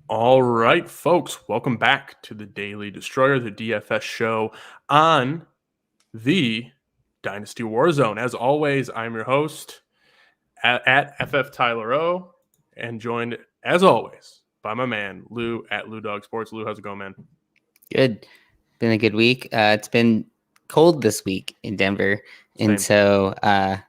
All right, folks, welcome back to the Daily Destroyer, the DFS show on the Dynasty Warzone. As always, I'm your host at FF Tyler O, and joined, as always, by my man, Lou at Lou Dog Sports. Lou, how's it going, man? Good. Been a good week. It's been cold this week in Denver. And Same. so,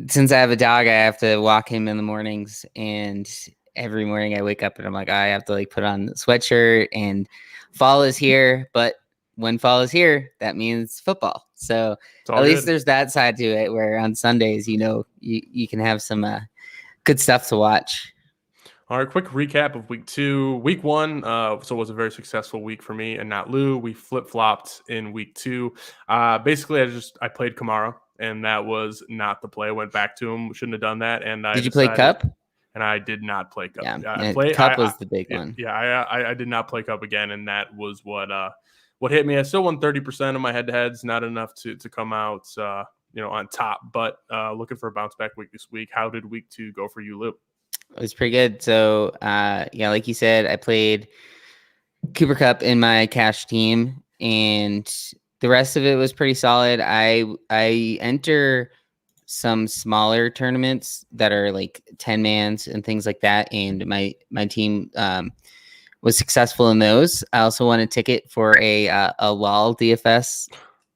since I have a dog, I have to walk him in the mornings. And every morning I wake up and I'm like, I have to put on the sweatshirt, and fall is here. But when fall is here, that means football. So at least there's that side to it, where on Sundays, you can have some good stuff to watch. All right, quick recap of week 2. Week 1, so it was a very successful week for me and not Lou. We flip-flopped in week 2. Basically, I played Kamara, and that was not the play. I went back to him. Shouldn't have done that. And Did you play Cup? And I did not play Cup. Yeah, Cup was the big one. Yeah, I did not play Cup again, and that was what hit me. I still won 30% of my head-to-heads, not enough to come out on top. But looking for a bounce-back week this week. How did week 2 go for you, Lou? It was pretty good. So, like you said, I played Cooper Cup in my cash team, and the rest of it was pretty solid. I enter some smaller tournaments that are like 10-mans and things like that, and my team was successful in those. I also won a ticket for a LOL DFS.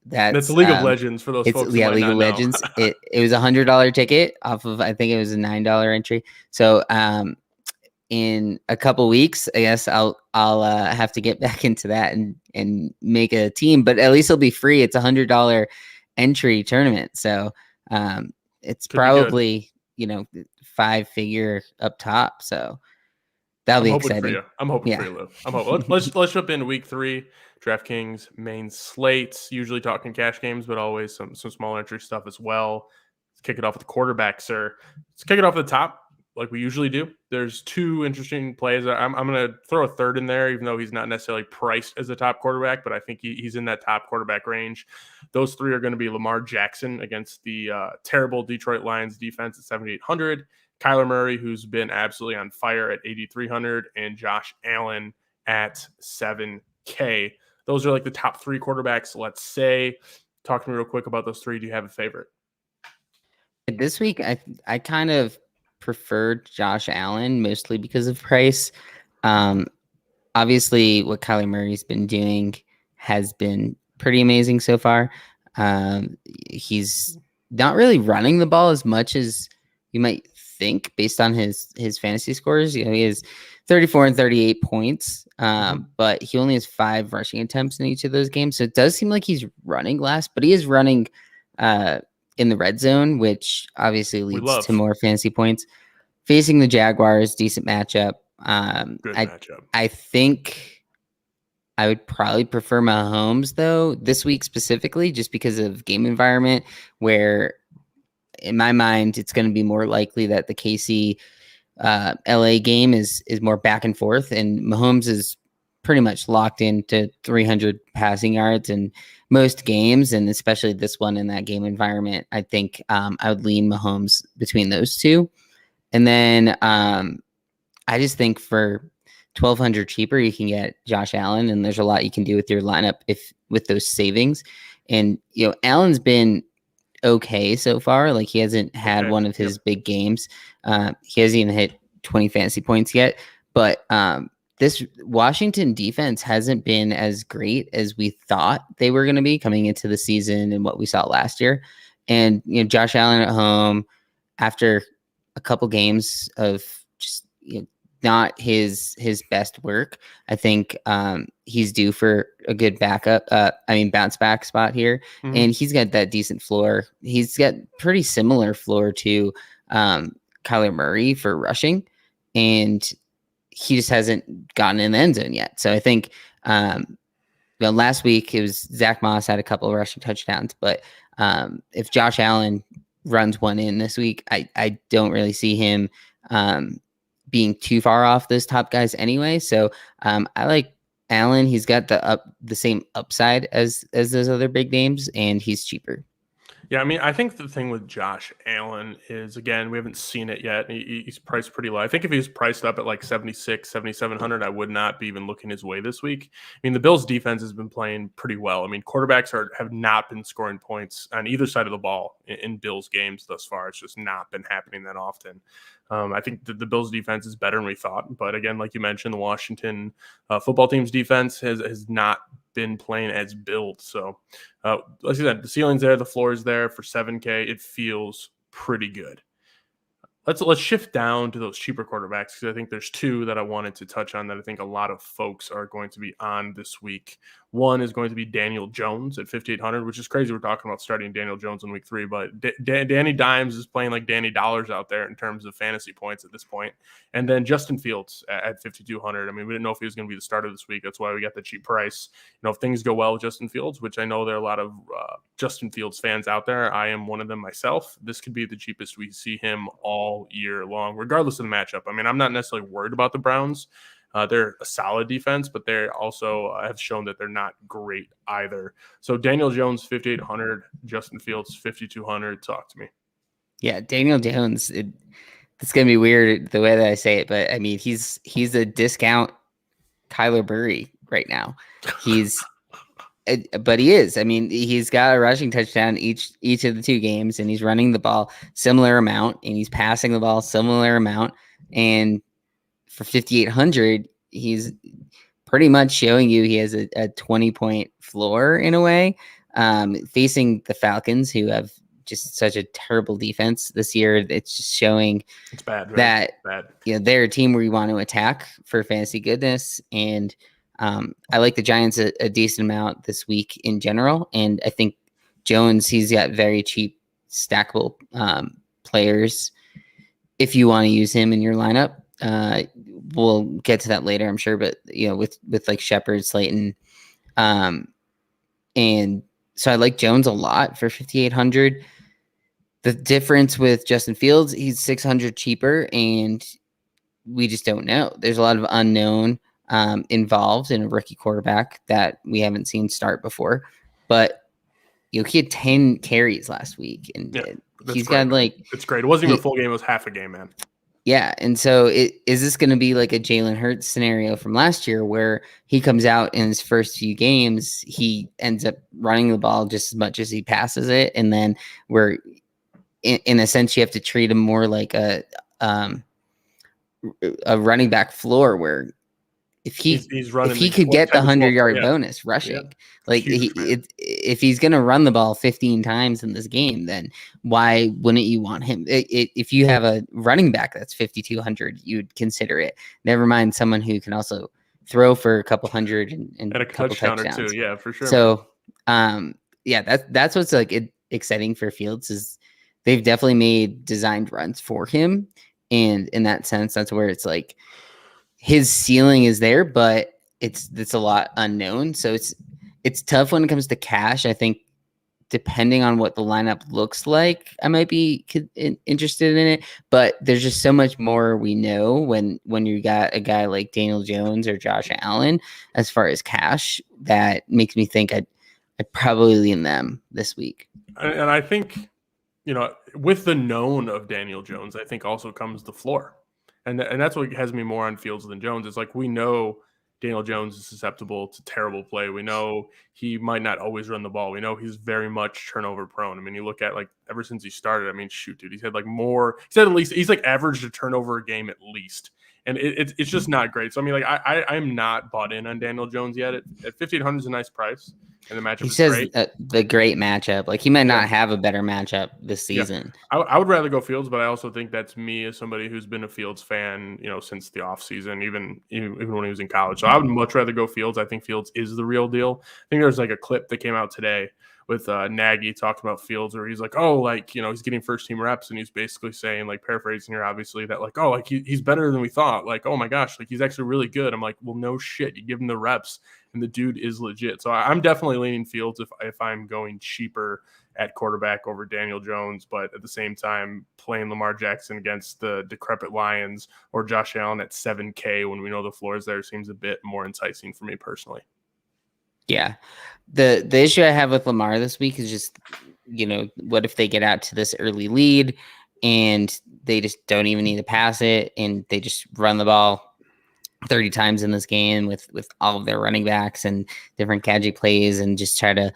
That's League of Legends for those folks. Yeah, League of Legends. It was $100 ticket off of, I think it was a $9 entry. So in a couple weeks, I guess I'll have to get back into that and make a team. But at least it'll be free. It's $100 entry tournament, so it's probably 5-figure up top. So that'll be exciting. I'm hoping for you, Lou. I'm hoping. Let's jump into week 3. DraftKings main slates, usually talking cash games, but always some small entry stuff as well. Let's kick it off with the quarterback, sir. Let's kick it off at the top like we usually do. There's 2 interesting plays. I'm going to throw a third in there, even though he's not necessarily priced as a top quarterback, but I think he's in that top quarterback range. Those 3 are going to be Lamar Jackson against the terrible Detroit Lions defense at 7,800, Kyler Murray, who's been absolutely on fire at 8,300, and Josh Allen at 7K. Those are like the top 3 quarterbacks, let's say. Talk to me real quick about those 3. Do you have a favorite? This week, I kind of preferred Josh Allen, mostly because of price. Obviously, what Kyler Murray's been doing has been pretty amazing so far. He's not really running the ball as much as you might think based on his fantasy scores. He has 34 and 38 points, but he only has 5 rushing attempts in each of those games. So it does seem like he's running less, but he is running in the red zone, which obviously leads to more fantasy points. Facing the Jaguars, decent matchup. Good matchup. I think I would probably prefer Mahomes, though, this week specifically, just because of game environment, where in my mind, it's going to be more likely that the KC LA game is more back and forth, and Mahomes is pretty much locked into 300 passing yards in most games, and especially this one in that game environment. I think I would lean Mahomes between those 2. And then I just think for $1,200 cheaper, you can get Josh Allen, and there's a lot you can do with your lineup with those savings. And Allen's been okay so far. Like, he hasn't had one of his big games. He hasn't even hit 20 fantasy points yet. But this Washington defense hasn't been as great as we thought they were going to be coming into the season and what we saw last year. And Josh Allen at home after a couple games of just not his best work, I think he's due for a good bounce back spot here. Mm-hmm. And he's got that decent floor. He's got pretty similar floor to Kyler Murray for rushing, and he just hasn't gotten in the end zone yet. So I think last week it was Zach Moss had a couple of rushing touchdowns, but if Josh Allen runs one in this week, I don't really see him being too far off those top guys anyway. So I like Allen. He's got the same upside as those other big names, and he's cheaper. Yeah, I mean, I think the thing with Josh Allen is, again, we haven't seen it yet. He's priced pretty low. I think if he was priced up at like 76, 7,700, I would not be even looking his way this week. I mean, the Bills defense has been playing pretty well. I mean, quarterbacks have not been scoring points on either side of the ball in Bills games thus far. It's just not been happening that often. I think the Bills defense is better than we thought. But again, like you mentioned, the Washington football team's defense has not been playing as built. So, like I said, the ceiling's there, the floor is there for 7K. It feels pretty good. Let's shift down to those cheaper quarterbacks because I think there's two that I wanted to touch on that I think a lot of folks are going to be on this week. One is going to be Daniel Jones at 5,800, which is crazy. We're talking about starting Daniel Jones in week 3, but Danny Dimes is playing like Danny Dollars out there in terms of fantasy points at this point. And then Justin Fields at 5,200. I mean, we didn't know if he was going to be the starter this week. That's why we got the cheap price. You know, if things go well with Justin Fields, which I know there are a lot of Justin Fields fans out there, I am one of them myself. This could be the cheapest we see him all year long, regardless of the matchup. I mean, I'm not necessarily worried about the Browns. They're a solid defense, but they also have shown that they're not great either. So Daniel Jones, 5,800, Justin Fields, 5,200. Talk to me. Yeah, Daniel Jones. It's going to be weird the way that I say it, but I mean, he's a discount Kyler Murray right now. But he is. I mean, he's got a rushing touchdown each of the 2 games, and he's running the ball similar amount, and he's passing the ball similar amount. And for 5,800, he's pretty much showing you he has a 20-point floor in a way, facing the Falcons, who have just such a terrible defense this year. It's just showing it's bad, right? that bad. You know, they're a team where you want to attack for fantasy goodness. And I like the Giants a decent amount this week in general. And I think Jones, he's got very cheap stackable players if you want to use him in your lineup. We'll get to that later, I'm sure, but you know, with like Shepard, Slayton, and so I like Jones a lot for 5,800. The difference with Justin Fields, he's 600 cheaper, and we just don't know. There's a lot of unknown involved in a rookie quarterback that we haven't seen start before. But you know, he had 10 carries last week, and he's got like it's great. It wasn't even a full game; it was half a game, man. Yeah, and so is this going to be like a Jalen Hurts scenario from last year where he comes out in his first few games, he ends up running the ball just as much as he passes it, and then we're in a sense you have to treat him more like a running back floor where if he's running, if he could get the 100-yard bonus rushing, like if he's going to run the ball 15 times in this game, then why wouldn't you want him? If you have a running back that's 5,200, you'd consider it. Never mind someone who can also throw for a couple hundred and a couple touchdowns or two. Yeah, for sure. So, that's what's like exciting for Fields is they've definitely made designed runs for him, and in that sense, that's where it's like his ceiling is there, but it's a lot unknown. So it's tough when it comes to cash. I think depending on what the lineup looks like, I might be interested in it. But there's just so much more we know when you got a guy like Daniel Jones or Josh Allen as far as cash that makes me think I'd probably lean them this week. And I think, you know, with the known of Daniel Jones, I think also comes the floor. And that's what has me more on Fields than Jones. It's like we know Daniel Jones is susceptible to terrible play. We know he might not always run the ball. We know he's very much turnover prone. I mean, you look at like ever since he started, I mean, shoot, dude, he's had at least he's like averaged a turnover a game at least. And it's just not great. So, I mean, like I'm not bought in on Daniel Jones yet. At 1,500 is a nice price. And the matchup is great. The great matchup. Like he might not have a better matchup this season. Yeah. I would rather go Fields, but I also think that's me as somebody who's been a Fields fan, you know, since the offseason, even when he was in college. So I would much rather go Fields. I think Fields is the real deal. I think there's like a clip that came out today with Nagy talking about Fields where he's like, oh, like, you know, he's getting first team reps. And he's basically saying, like, paraphrasing here, obviously, that like, oh, like he's better than we thought. Like, oh my gosh, like he's actually really good. I'm like, well, no shit. You give him the reps and the dude is legit. So I'm definitely leaning Fields if I'm going cheaper at quarterback over Daniel Jones, but at the same time playing Lamar Jackson against the decrepit Lions or Josh Allen at 7K when we know the floor is there seems a bit more enticing for me personally. Yeah. The issue I have with Lamar this week is just what if they get out to this early lead and they just don't even need to pass it and they just run the ball 30 times in this game with all of their running backs and different gadget plays and just try to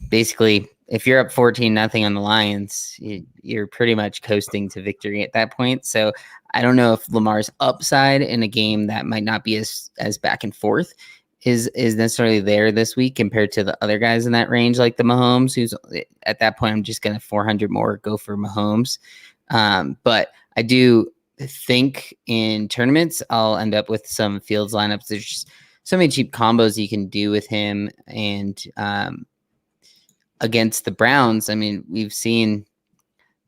basically, if you're up 14-0 on the Lions, you're pretty much coasting to victory at that point. So I don't know if Lamar's upside in a game that might not be as back and forth is necessarily there this week compared to the other guys in that range, like the Mahomes, who's at that point, I'm just going to 400 more go for Mahomes. But I do think in tournaments, I'll end up with some Fields lineups. There's just so many cheap combos you can do with him. And against the Browns, I mean, we've seen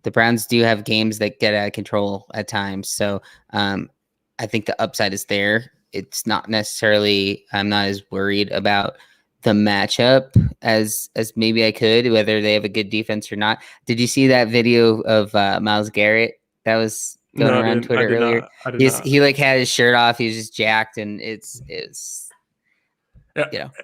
the Browns do have games that get out of control at times. So I think the upside is there. It's not necessarily, I'm not as worried about the matchup as maybe I could, whether they have a good defense or not. Did you see that video of Myles Garrett that was going around Twitter earlier? He like had his shirt off. He was just jacked, and it's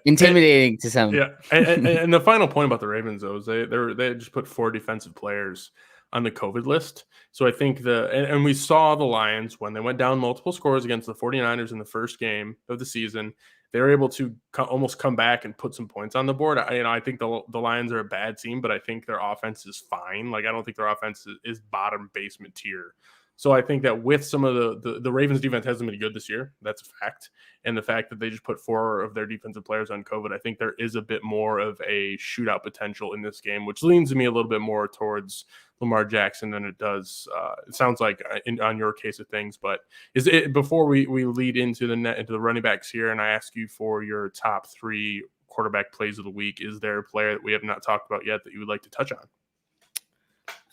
intimidating to some. Yeah, and the final point about the Ravens though is they just put 4 defensive players on the COVID list. So I think and we saw the Lions when they went down multiple scores against the 49ers in the first game of the season. They were able to almost come back and put some points on the board. I think the Lions are a bad team, but I think their offense is fine. Like, I don't think their offense is bottom basement tier. So I think that with some of the Ravens defense hasn't been good this year. That's a fact. And the fact that they just put 4 of their defensive players on COVID, I think there is a bit more of a shootout potential in this game, which leans me a little bit more towards Lamar Jackson than it does. It sounds like on your case of things, but is it before we lead into the running backs here, and I ask you for your top 3 quarterback plays of the week, is there a player that we have not talked about yet that you would like to touch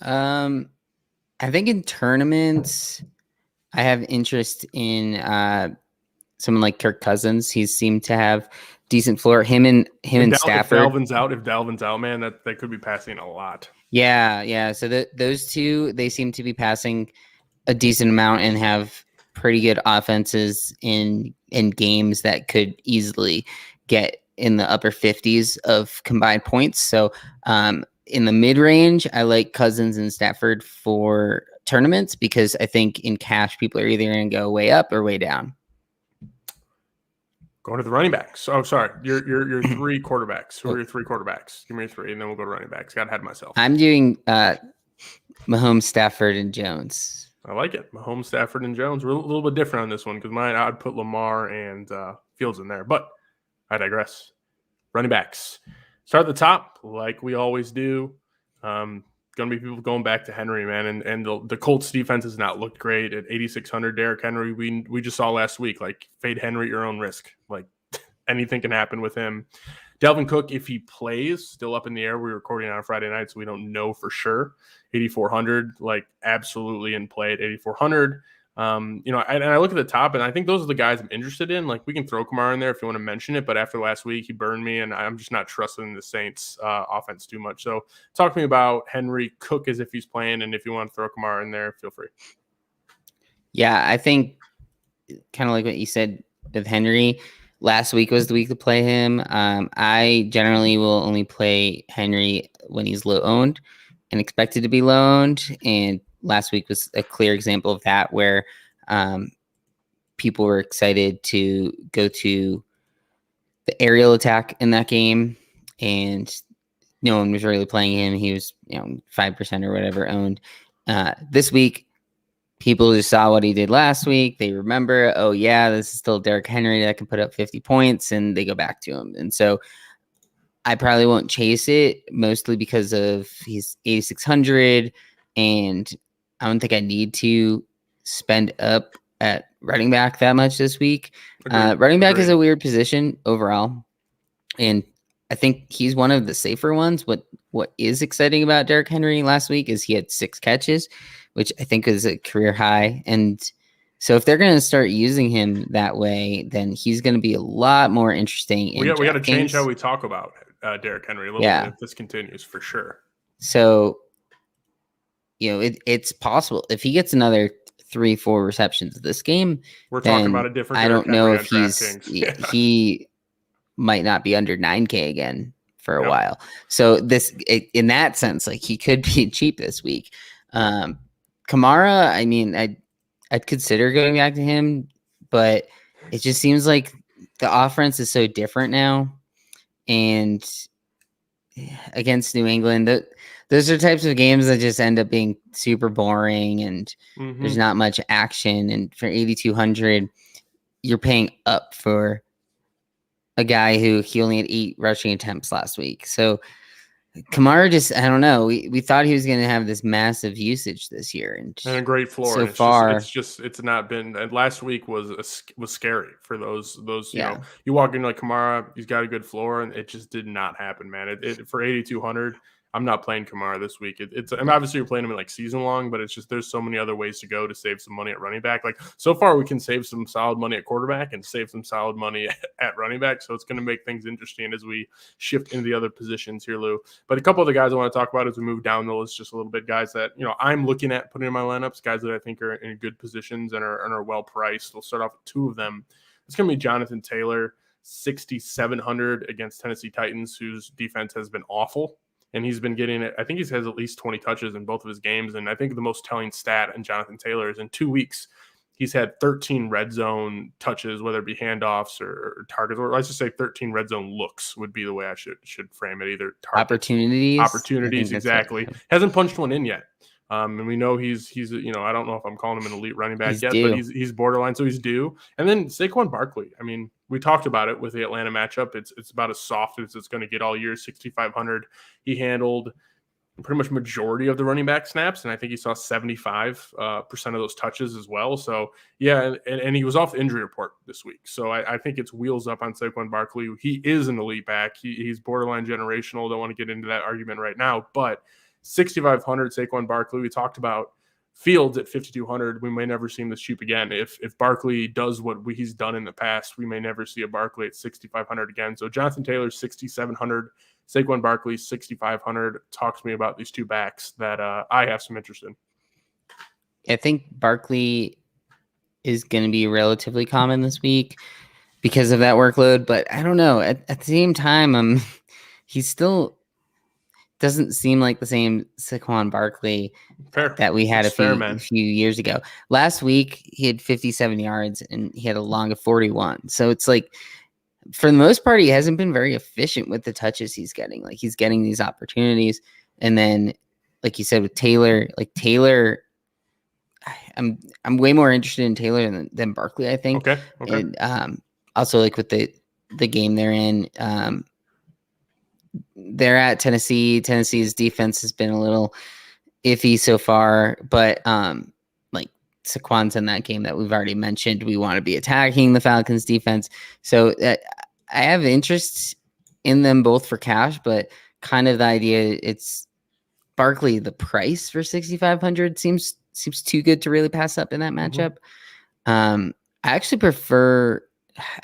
on? I think in tournaments, I have interest in someone like Kirk Cousins. He seemed to have decent floor. Him and Stafford. If Dalvin's out, man, that they could be passing a lot. Yeah. So those two, they seem to be passing a decent amount and have pretty good offenses in games that could easily get in the upper 50s of combined points. So in the mid-range, I like Cousins and Stafford for tournaments because I think in cash, people are either going to go way up or way down. Going to the running backs. Oh, sorry. Your 3 quarterbacks. Who are your 3 quarterbacks? Give me your 3, and then we'll go to running backs. Got ahead of myself. I'm doing Mahomes, Stafford, and Jones. I like it. Mahomes, Stafford, and Jones. We're a little bit different on this one because mine, I'd put Lamar and Fields in there. But I digress. Running backs. Start at the top, like we always do. Going to be people going back to Henry, man. And the Colts defense has not looked great at 8,600. Derrick Henry, we just saw last week, like, fade Henry at your own risk. Like, anything can happen with him. Dalvin Cook, if he plays, still up in the air. We're recording on a Friday night, so we don't know for sure. 8,400, like, absolutely in play at 8,400. And I look at the top, and I think those are the guys I'm interested in. Like, we can throw Kamara in there if you want to mention it, but after last week, he burned me, and I'm just not trusting the Saints offense too much. So talk to me about Henry. Cook as if he's playing, and if you want to throw Kamara in there, feel free. Yeah, I think kind of like what you said with Henry, last week was the week to play him. I generally will only play Henry when he's low owned and expected to be low owned, and last week was a clear example of that, where people were excited to go to the aerial attack in that game, and no one was really playing him. He was 5% or whatever owned. This week, people just saw what he did last week. They remember, oh yeah, this is still Derrick Henry that can put up 50 points, and they go back to him. And so I probably won't chase it, mostly because of he's 8,600, and I don't think I need to spend up at running back that much this week. Running back is a weird position overall, and I think he's one of the safer ones. What is exciting about Derrick Henry last week is he had 6 catches, which I think is a career high. And so if they're going to start using him that way, then he's going to be a lot more interesting. We got to change how we talk about Derrick Henry a little bit if this continues, for sure. So, it's possible if he gets another 3-4 receptions this game. We're talking about a different. I don't know if he might not be under 9K again for a while. So in that sense, like he could be cheap this week. Kamara, I mean, I'd consider going back to him, but it just seems like the offense is so different now. And against New England, those are types of games that just end up being super boring and there's not much action. And for 8,200, you're paying up for a guy who he only had 8 rushing attempts last week. So Kamara just, I don't know. We thought he was going to have this massive usage this year, and a great floor. So and it's not been. And last week was scary for those. You know, you walk into like Kamara, he's got a good floor, and it just did not happen, man. It for 8,200. I'm not playing Kamara this week. And obviously you're playing him in like season long, but it's just there's so many other ways to go to save some money at running back. Like so far, we can save some solid money at quarterback and save some solid money at running back. So it's going to make things interesting as we shift into the other positions here, Lou. But a couple of the guys I want to talk about as we move down the list just a little bit, guys that I'm looking at putting in my lineups, guys that I think are in good positions and are well priced. We'll start off with 2 of them. It's going to be Jonathan Taylor, 6,700 against Tennessee Titans, whose defense has been awful. And he's been getting it. I think he has at least 20 touches in both of his games. And I think the most telling stat in Jonathan Taylor is in 2 weeks, he's had 13 red zone touches, whether it be handoffs or targets, or let's just say 13 red zone looks would be the way I should frame it. Either targets, opportunities, exactly. Hasn't punched one in yet. And we know he's I don't know if I'm calling him an elite running back yet, but he's borderline, so he's due. And then Saquon Barkley. I mean, we talked about it with the Atlanta matchup. It's about as soft as it's going to get all year. 6,500. He handled pretty much majority of the running back snaps, and I think he saw 75% of those touches as well. So yeah, and he was off the injury report this week. So I think it's wheels up on Saquon Barkley. He is an elite back. He's borderline generational. Don't want to get into that argument right now, but 6,500 Saquon Barkley. We talked about Fields at 5,200. We may never see him this cheap again. If Barkley does what he's done in the past, we may never see a Barkley at 6,500 again. So Jonathan Taylor, 6,700. Saquon Barkley, 6,500. Talk to me about these 2 backs that I have some interest in. I think Barkley is going to be relatively common this week because of that workload, but I don't know. At the same time, he still doesn't seem like the same Saquon Barkley that we had a few years ago. Last week, he had 57 yards and he had a long of 41. So it's like, for the most part, he hasn't been very efficient with the touches he's getting. Like he's getting these opportunities. And then, like you said, with Taylor, I'm way more interested in Taylor than Barkley, I think. Okay. And also like with the game they're in, they're at Tennessee. Tennessee's defense has been a little iffy so far, but like Saquon's in that game that we've already mentioned. We want to be attacking the Falcons defense. So I have interest in them both for cash, but kind of the idea it's Barkley, the price for 6,500 seems too good to really pass up in that matchup. I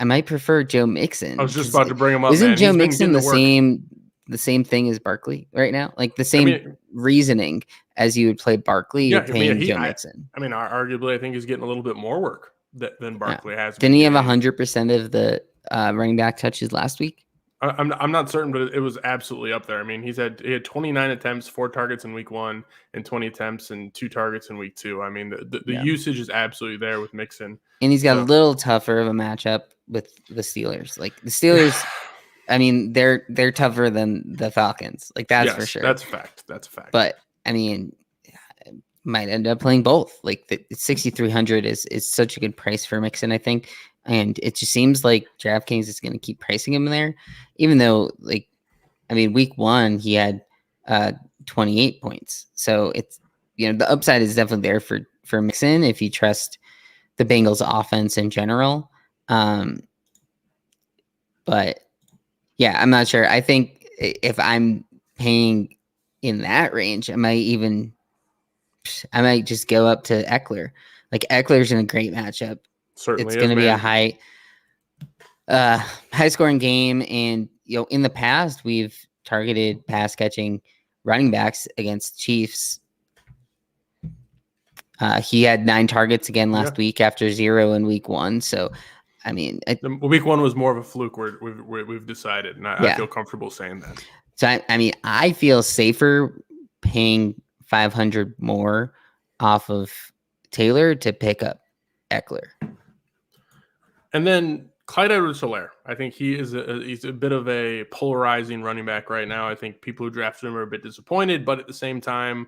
might prefer Joe Mixon. I was just about to bring him up. Isn't Joe Mixon the same thing as Barkley right now? Like the same reasoning as you would play Barkley, you're paying Joe Mixon. Arguably, I think he's getting a little bit more work than Barkley has. Didn't he have 100% of the running back touches last week? I'm not certain, but it was absolutely up there. I mean, he had 29 attempts, 4 targets in week 1, and 20 attempts and 2 targets in week 2. I mean, the usage is absolutely there with Mixon. And he's got a little tougher of a matchup with the Steelers. Like the Steelers, I mean, they're tougher than the Falcons. Like that's for sure. That's a fact. But I mean, might end up playing both. Like the 6,300 is such a good price for Mixon, I think. And it just seems like DraftKings is going to keep pricing him there, even though, week 1 he had 28 points. So it's the upside is definitely there for Mixon if you trust the Bengals offense in general. But yeah, I'm not sure. I think if I'm paying in that range, I might just go up to Eckler. Like Eckler's in a great matchup. Certainly it's going to be a high scoring game. And, in the past, we've targeted pass catching running backs against Chiefs. He had 9 targets again last week after 0 in week 1. So, I mean, Week 1 was more of a fluke. We've decided, and I feel comfortable saying that. So I mean, I feel safer paying 500 more off of Taylor to pick up Eckler. And then Clyde Edwards-Helaire. I think he's a bit of a polarizing running back right now. I think people who drafted him are a bit disappointed, but at the same time,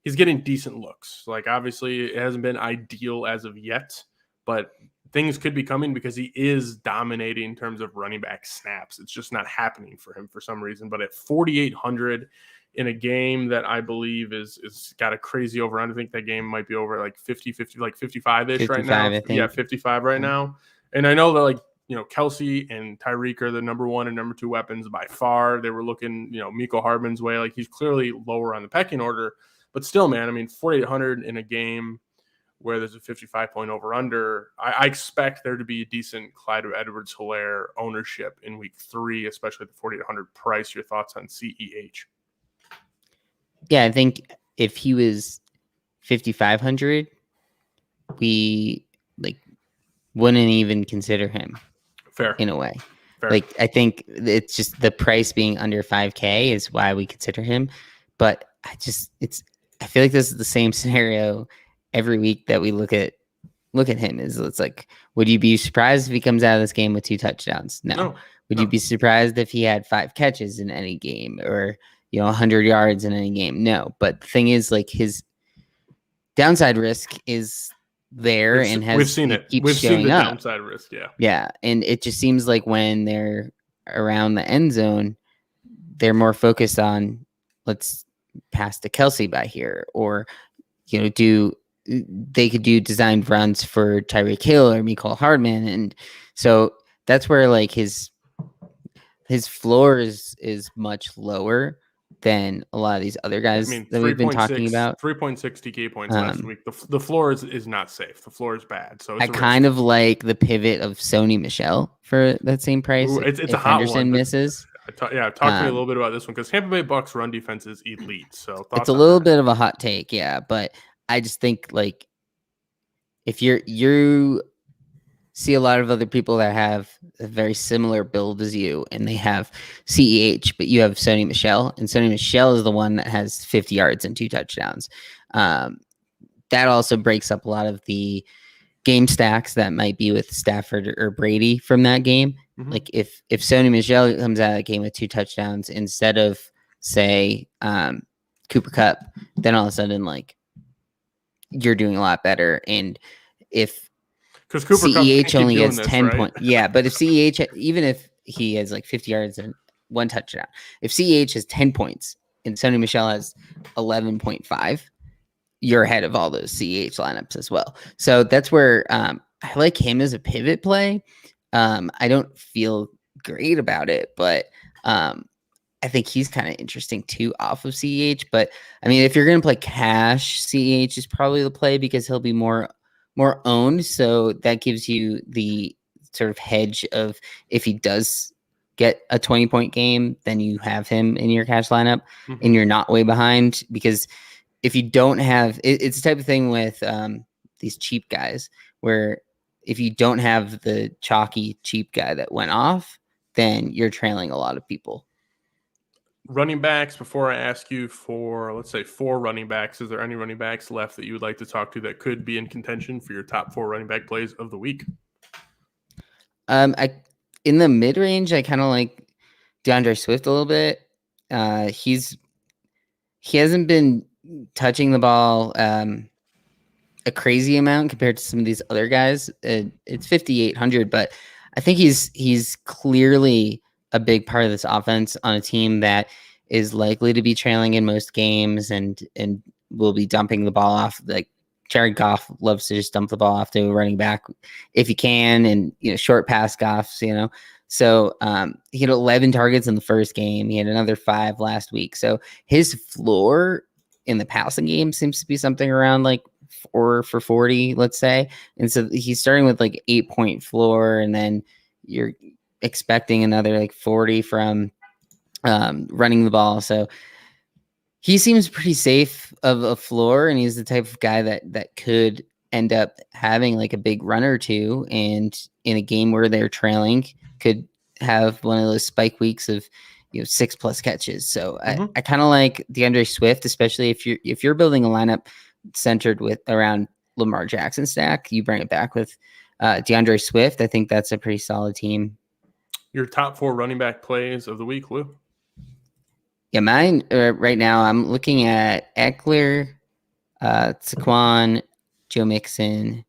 he's getting decent looks. Like, obviously, it hasn't been ideal as of yet, but things could be coming because he is dominating in terms of running back snaps. It's just not happening for him for some reason. But at 4,800 in a game that I believe is got a crazy over, I think that game might be over like 50, like 55-ish right now. I think. Yeah, 55 right now. And I know that, like, Kelsey and Tyreek are the number 1 and number 2 weapons by far. They were looking, Mecole Hardman's way. Like, he's clearly lower on the pecking order. But still, man, I mean, 4,800 in a game where there's a 55-point over-under, I expect there to be a decent Clyde Edwards-Helaire ownership in week 3, especially at the 4,800 price. Your thoughts on CEH? Yeah, I think if he was 5,500, we wouldn't even consider him. Fair. In a way. Fair. Like, I think it's just the price being under 5K is why we consider him. But I feel like this is the same scenario every week that we look at him. It's like, would you be surprised if he comes out of this game with 2 touchdowns? No. Would you be surprised if he had 5 catches in any game or 100 yards in any game? No. But the thing is, like, his downside risk is there and we've seen it. We've seen the downside risk. Yeah. And it just seems like when they're around the end zone, they're more focused on, let's pass to Kelsey by here, or they could do designed runs for Tyreek Hill or Mecole Hardman. And so that's where, like, his floor is much lower than a lot of these other guys that we've been talking about. 3.6 DK points last week. The floor is not safe. The floor is bad. So I kind of like the pivot of Sony Michel for that same price. Ooh, it's if a hot Henderson one. misses. Talk to me a little bit about this one, because Tampa Bay Bucks run defense is elite. So it's a little bit of a hot take, yeah. But I just think, like, if you see a lot of other people that have a very similar build as you, and they have CEH, but you have Sony Michel, and Sony Michel is the one that has 50 yards and 2 touchdowns. That also breaks up a lot of the game stacks that might be with Stafford or Brady from that game. Mm-hmm. Like, if Sony Michel comes out of that game with 2 touchdowns instead of, say, Cooper Kupp, then all of a sudden, like, you're doing a lot better. And if because CEH only gets 10 right? points. Yeah, but if CEH, even if he has like 50 yards and 1 touchdown, if CEH has 10 points and Sony Michel has 11.5, you're ahead of all those CEH lineups as well. So that's where I like him as a pivot play. I don't feel great about it, but I think he's kind of interesting too off of CEH. But I mean, if you're going to play cash, CEH is probably the play because he'll be more owned. So that gives you the sort of hedge of, if he does get a 20-point game, then you have him in your cash lineup and you're not way behind. Because if you don't have, it's the type of thing with these cheap guys where if you don't have the chalky cheap guy that went off, then you're trailing a lot of people. Running backs, before I ask you for, let's say, 4 running backs, is there any running backs left that you would like to talk to that could be in contention for your top 4 running back plays of the week? In the mid-range, I kind of like DeAndre Swift a little bit. He hasn't been touching the ball a crazy amount compared to some of these other guys. It's 5,800, but I think he's clearly a big part of this offense on a team that is likely to be trailing in most games and will be dumping the ball off. Like, Jared Goff loves to just dump the ball off to a running back if he can, and short pass Goffs, So he had 11 targets in the first game. He had another 5 last week. So his floor in the passing game seems to be something around like 4 for 40, let's say. And so he's starting with like 8-point floor, and then you're expecting another like 40 from running the ball. So he seems pretty safe of a floor, and he's the type of guy that could end up having like a big run or two, and in a game where they're trailing could have one of those spike weeks of 6+ catches. So I kind of like DeAndre Swift, especially if you're building a lineup centered with around Lamar Jackson stack, you bring it back with DeAndre Swift. I think that's a pretty solid team. Your top 4 running back plays of the week, Lou? Yeah, mine right now, I'm looking at Eckler, Saquon, Joe Mixon,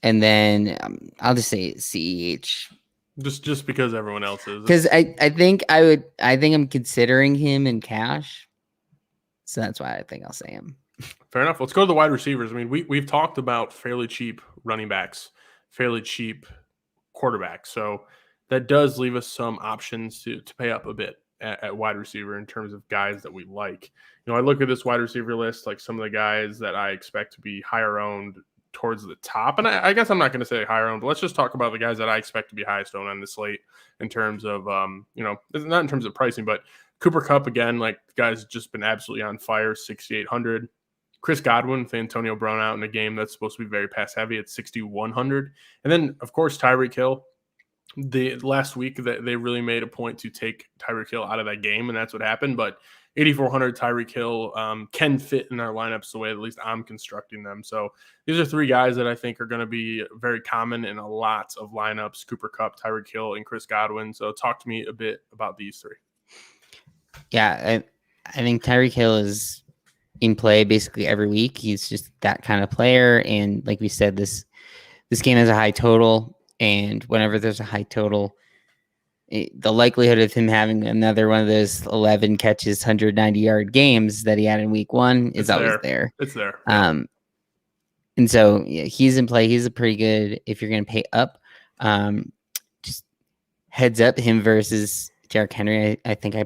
and then I'll just say CEH. Just because everyone else is. Because I think I'm considering him in cash. So that's why I think I'll say him. Fair enough. Let's go to the wide receivers. I mean, we've talked about fairly cheap running backs, fairly cheap quarterbacks. So that does leave us some options to pay up a bit at wide receiver in terms of guys that we like. I look at this wide receiver list, like some of the guys that I expect to be higher owned towards the top. And I guess I'm not going to say higher owned, but let's just talk about the guys that I expect to be highest owned on the slate in terms of, not in terms of pricing, but Cooper Kupp, again, like the guy's just been absolutely on fire, 6,800. Chris Godwin with Antonio Brown out in a game that's supposed to be very pass heavy at 6,100. And then, of course, Tyreek Hill. The last week that they really made a point to take Tyreek Hill out of that game, and that's what happened. But 8,400 Tyreek Hill can fit in our lineups the way at least I'm constructing them. So these are 3 guys that I think are going to be very common in a lot of lineups: Cooper Kupp, Tyreek Hill, and Chris Godwin. So talk to me a bit about these 3. Yeah, I think Tyreek Hill is in play basically every week. He's just that kind of player, and like we said, this game has a high total. And whenever there's a high total, the likelihood of him having another one of those 11 catches, 190-yard games that he had in week 1 is always there. It's there. Yeah. And so he's in play. He's a pretty good, if you're going to pay up, just heads up him versus Derrick Henry. I think I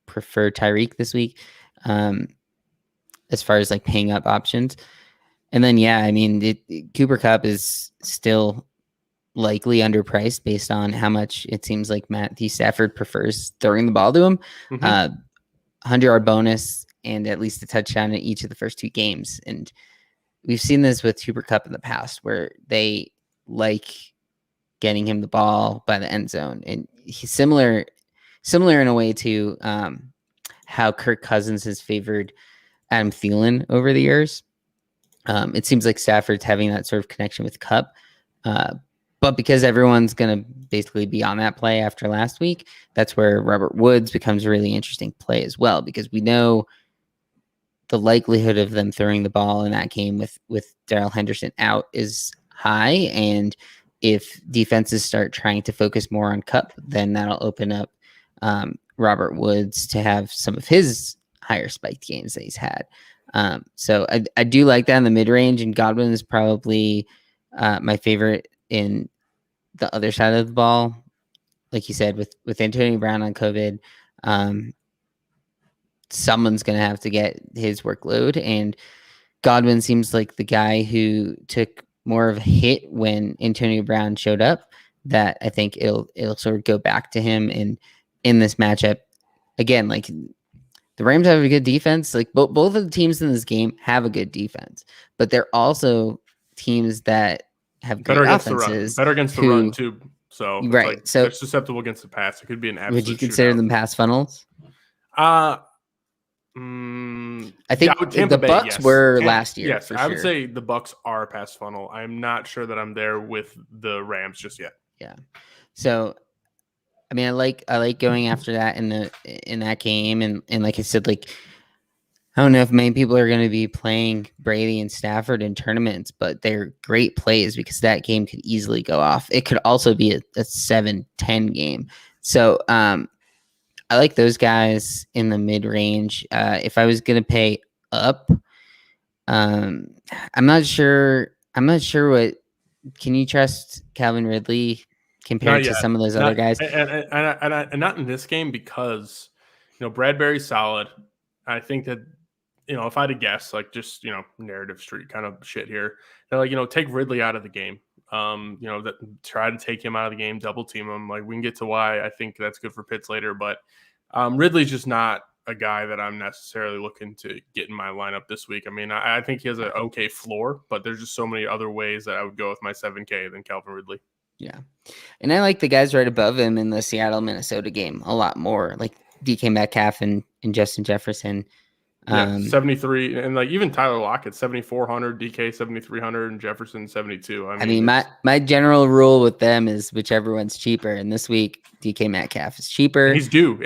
prefer Tyreek this week as far as like paying up options. And then, Cooper Kupp is still likely underpriced based on how much it seems like Matthew Stafford prefers throwing the ball to him. 100-yard bonus and at least a touchdown in each of the first 2 games. And we've seen this with Cooper Kupp in the past where they like getting him the ball by the end zone. And he's similar in a way to how Kirk Cousins has favored Adam Thielen over the years. It seems like Stafford's having that sort of connection with Kupp. But because everyone's going to basically be on that play after last week, that's where Robert Woods becomes a really interesting play as well, because we know the likelihood of them throwing the ball in that game with Darrell Henderson out is high. And if defenses start trying to focus more on Kupp, then that'll open up Robert Woods to have some of his higher spiked games that he's had. So I do like that in the mid-range, and Godwin is probably my favorite in the other side of the ball. Like you said, with Antonio Brown on COVID, someone's going to have to get his workload, and Godwin seems like the guy who took more of a hit when Antonio Brown showed up, that I think it'll sort of go back to him. And in this matchup, again, like the Rams have a good defense. Like both of the teams in this game have a good defense, but they're also teams that have great offenses. Better against the run too. So right, so they're susceptible against the pass. It could be an absolute. Would you consider them pass funnels? I think the Bucks were last year. Yes, I would say the Bucks are a pass funnel. I'm not sure that I'm there with the Rams just yet. Yeah. So, I mean, I like going after that in that game, and like I said, like I don't know if many people are going to be playing Brady and Stafford in tournaments, but they're great plays because that game could easily go off. It could also be a 7-10 game. So I like those guys in the mid-range. If I was going to pay up, I'm not sure what. Can you trust Calvin Ridley compared to some of those other guys? And not in this game because, Bradbury's solid. I think that, if I had to guess, like just, narrative street kind of shit here, they're like, take Ridley out of the game. That try to take him out of the game, double team him. Like we can get to why I think that's good for Pitts later, but Ridley's just not a guy that I'm necessarily looking to get in my lineup this week. I mean, I think he has an okay floor, but there's just so many other ways that I would go with my 7K than Calvin Ridley. Yeah. And I like the guys right above him in the Seattle-Minnesota game a lot more, like DK Metcalf and Justin Jefferson. Yeah, 73, and like even Tyler Lockett, 7,400, DK 7,300, and Jefferson 72. I mean, my general rule with them is whichever one's cheaper. And this week, DK Metcalf is cheaper. He's due,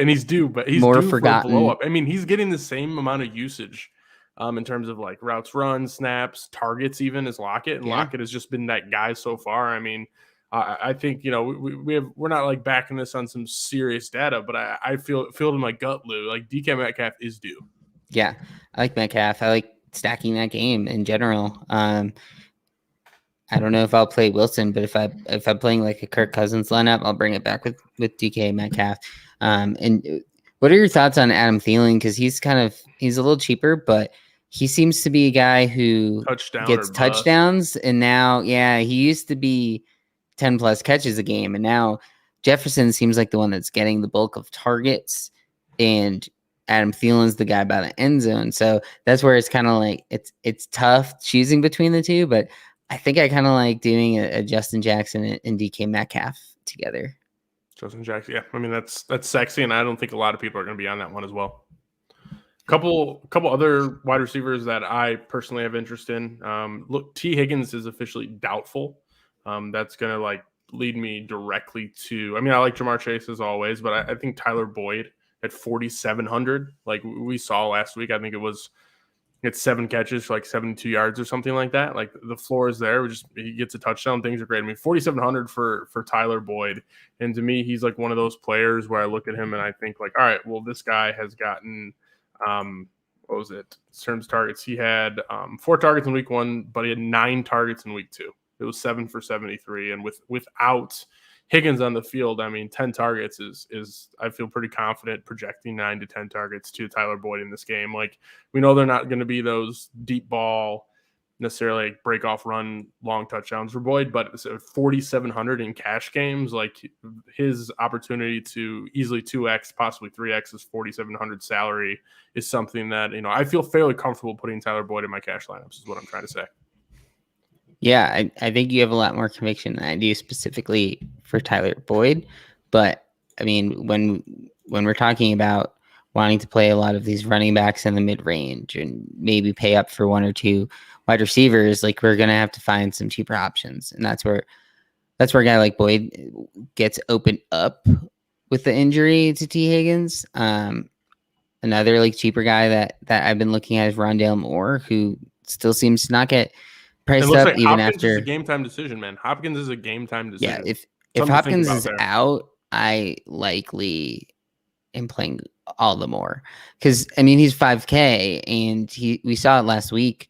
but he's more due forgotten. for a blow up. I mean, he's getting the same amount of usage in terms of like routes run, snaps, targets, even as Lockett. And Lockett has just been that guy so far. I mean, I think, we're not like backing this on some serious data, but I feel it in my gut, Lou. Like DK Metcalf is due. Yeah, I like Metcalf. I like stacking that game in general. I don't know if I'll play Wilson, but if I'm playing like a Kirk Cousins lineup, I'll bring it back with DK Metcalf. And what are your thoughts on Adam Thielen? Because he's a little cheaper, but he seems to be a guy who gets touchdowns. And now, he used to be 10 plus catches a game, and now Jefferson seems like the one that's getting the bulk of targets, and Adam Thielen's the guy by the end zone. So that's where it's kind of like it's tough choosing between the two, but I think I kind of like doing a Justin Jackson and DK Metcalf together. Justin Jackson, yeah. I mean, that's sexy, and I don't think a lot of people are going to be on that one as well. Couple other wide receivers that I personally have interest in. Look, T. Higgins is officially doubtful. That's going to like lead me directly to. I mean, I like Jamar Chase as always, but I think Tyler Boyd at 4,700, like we saw last week. I think it's 7 catches for like 72 yards or something like that. Like the floor is there. He gets a touchdown. Things are great. I mean, 4,700 for Tyler Boyd. And to me, he's like one of those players where I look at him and I think like, all right, well, this guy has gotten, what was it? In terms of targets, he had 4 targets in week 1, but he had 9 targets in week 2. It was 7 for 73. And without Higgins on the field, I mean, 10 targets is I feel pretty confident projecting 9 to 10 targets to Tyler Boyd in this game. Like, we know they're not going to be those deep ball, necessarily like break off run long touchdowns for Boyd, but 4,700 in cash games, like his opportunity to easily 2x, possibly 3x his 4,700 salary is something that, I feel fairly comfortable putting Tyler Boyd in my cash lineups is what I'm trying to say. Yeah, I think you have a lot more conviction than I do specifically for Tyler Boyd. But, I mean, when we're talking about wanting to play a lot of these running backs in the mid-range and maybe pay up for 1 or 2 wide receivers, like we're going to have to find some cheaper options. And that's where a guy like Boyd gets opened up with the injury to T. Higgins. Another like cheaper guy that I've been looking at is Rondale Moore, who still seems to not get priced up like even Hopkins after. Is a game time decision, man. Hopkins is a game time decision. Yeah, if Hopkins is out, I likely am playing all the more because I mean he's 5K and we saw it last week.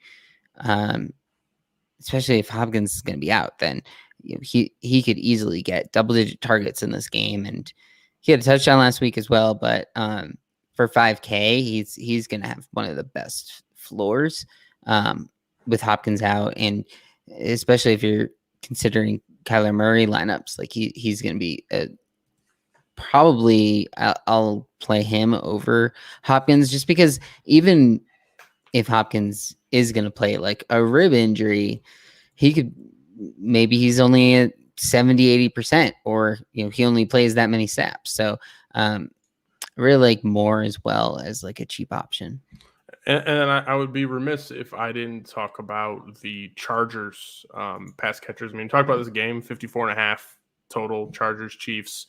Especially if Hopkins is going to be out, then he could easily get double-digit targets in this game, and he had a touchdown last week as well. But for 5K, he's going to have one of the best floors. With Hopkins out, and especially if you're considering Kyler Murray lineups, like he's going to be probably I'll play him over Hopkins just because even if Hopkins is going to play like a rib injury, he's only at 70-80%, or he only plays that many snaps. So I really like Moore as well as like a cheap option. And I would be remiss if I didn't talk about the Chargers pass catchers. I mean, talk about this game, 54.5 total, Chargers, Chiefs.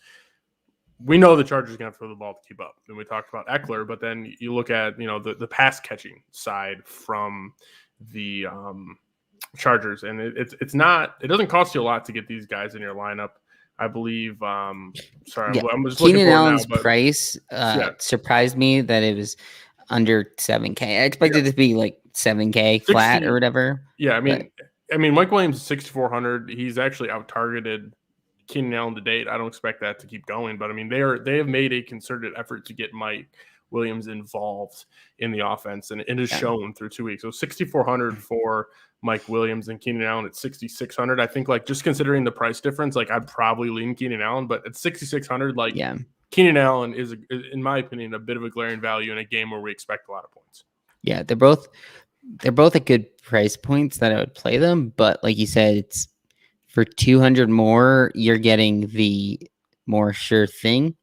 We know the Chargers are going to throw the ball to keep up. And we talked about Eckler, but then you look at, the pass catching side from the Chargers, and it doesn't cost you a lot to get these guys in your lineup. I believe, I'm just Keenan Allen's price surprised me that it was under 7K. I expected it to be like 7K flat 60, or whatever. Yeah, I mean, Mike Williams is 6,400. He's actually out targeted Keenan Allen to date. I don't expect that to keep going, but I mean, they have made a concerted effort to get Mike Williams involved in the offense, and it is shown through 2 weeks. So 6,400 for Mike Williams and Keenan Allen at 6,600. I think like just considering the price difference, like I'd probably lean Keenan Allen, but at 6,600, like Keenan Allen is, in my opinion, a bit of a glaring value in a game where we expect a lot of points. Yeah, they're both at good price points that I would play them, but like you said, it's for 200 more, you're getting the more sure thing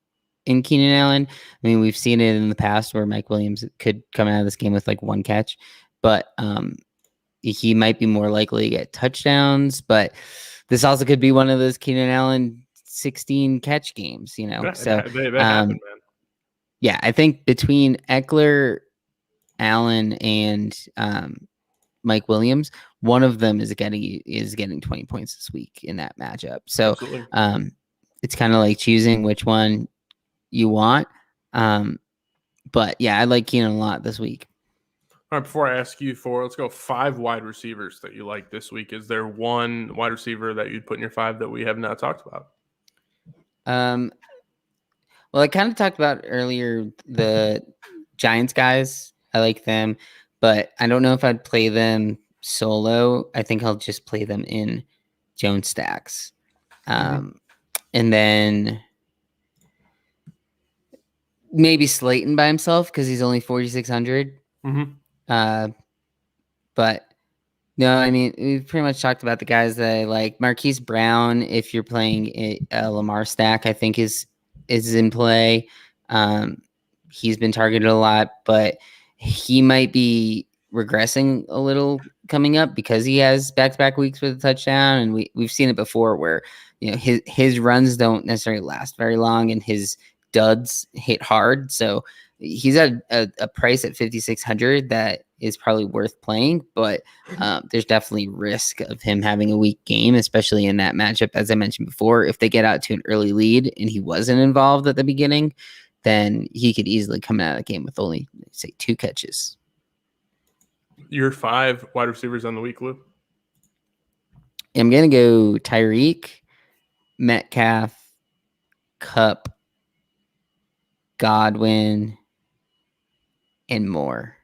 in Keenan Allen. I mean, we've seen it in the past where Mike Williams could come out of this game with like one catch, but he might be more likely to get touchdowns. But this also could be one of those Keenan Allen 16 catch games, Yeah, So they happen, man. Yeah, I think between Eckler, Allen, and Mike Williams, one of them is getting 20 points this week in that matchup. So it's kind of like choosing which one you want. But yeah, I like Keenan a lot this week. All right, before I ask you let's go 5 wide receivers that you like this week. Is there one wide receiver that you'd put in your 5 that we have not talked about? Well, I kind of talked about earlier the Giants guys. I like them, but I don't know if I'd play them solo. I think I'll just play them in Jones stacks. And then maybe Slayton by himself because he's only 4,600. But no, I mean, we've pretty much talked about the guys that I like. Marquise Brown, if you're playing a Lamar stack, I think is in play. He's been targeted a lot, but he might be regressing a little coming up because he has back-to-back weeks with a touchdown, and we've seen it before where his runs don't necessarily last very long and his duds hit hard. So he's at a price at 5,600 that is probably worth playing, but there's definitely risk of him having a weak game, especially in that matchup. As I mentioned before, if they get out to an early lead and he wasn't involved at the beginning, then he could easily come out of the game with only, say, 2 catches. Your 5 wide receivers on the week, Lou? I'm going to go Tyreek, Metcalf, Kupp, Godwin, and more.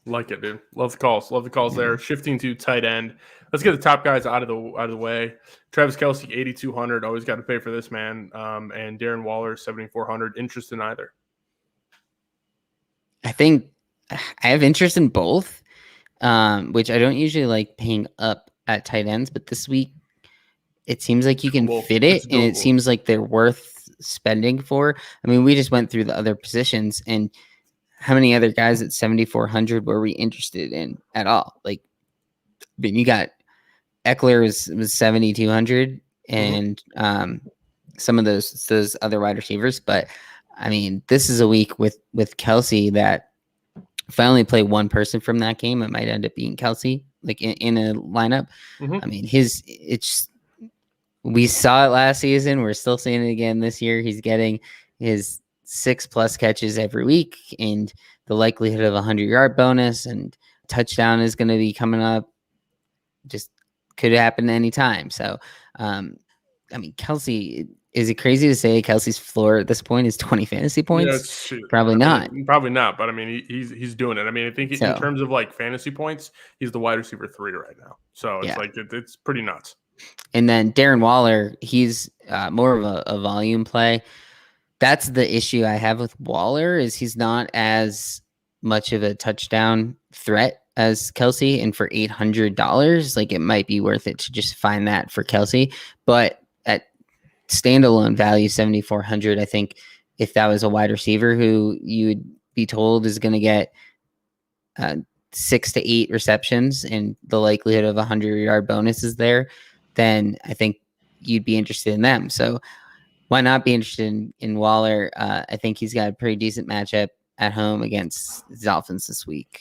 Like it, dude. Love the calls. Love the calls there. Shifting to tight end. Let's get the top guys out of the way. Travis Kelce, 8,200. Always got to pay for this, man. And Darren Waller, 7,400. Interest in either? I think I have interest in both, which I don't usually like paying up at tight ends, but this week it seems like you can fit it, and it seems like they're worth spending for. I mean, we just went through the other positions, and how many other guys at 7,400 were we interested in at all? Like, I mean, you got Eckler was 7,200, and some of those other wide receivers. But I mean, this is a week with Kelce that if I only play one person from that game, it might end up being Kelce, like in a lineup. I mean, we saw it last season. We're still seeing it again this year. He's getting his 6+ catches every week, and the likelihood of 100-yard bonus and touchdown is going to be coming up. Just could happen any time. So, I mean, Kelce, is it crazy to say Kelce's floor at this point is 20 fantasy points? Yeah, probably not. Probably not. But I mean, he's doing it. I mean, I think in terms of like fantasy points, he's the wide receiver 3 right now. So it's it's pretty nuts. And then Darren Waller, he's more of a volume play. That's the issue I have with Waller is he's not as much of a touchdown threat as Kelce. And for $800, like it might be worth it to just find that for Kelce. But at standalone value, 7,400, I think if that was a wide receiver who you would be told is going to get 6 to 8 receptions and the likelihood of 100-yard bonus is there, then I think you'd be interested in them. So why not be interested in Waller? I think he's got a pretty decent matchup at home against the Dolphins this week.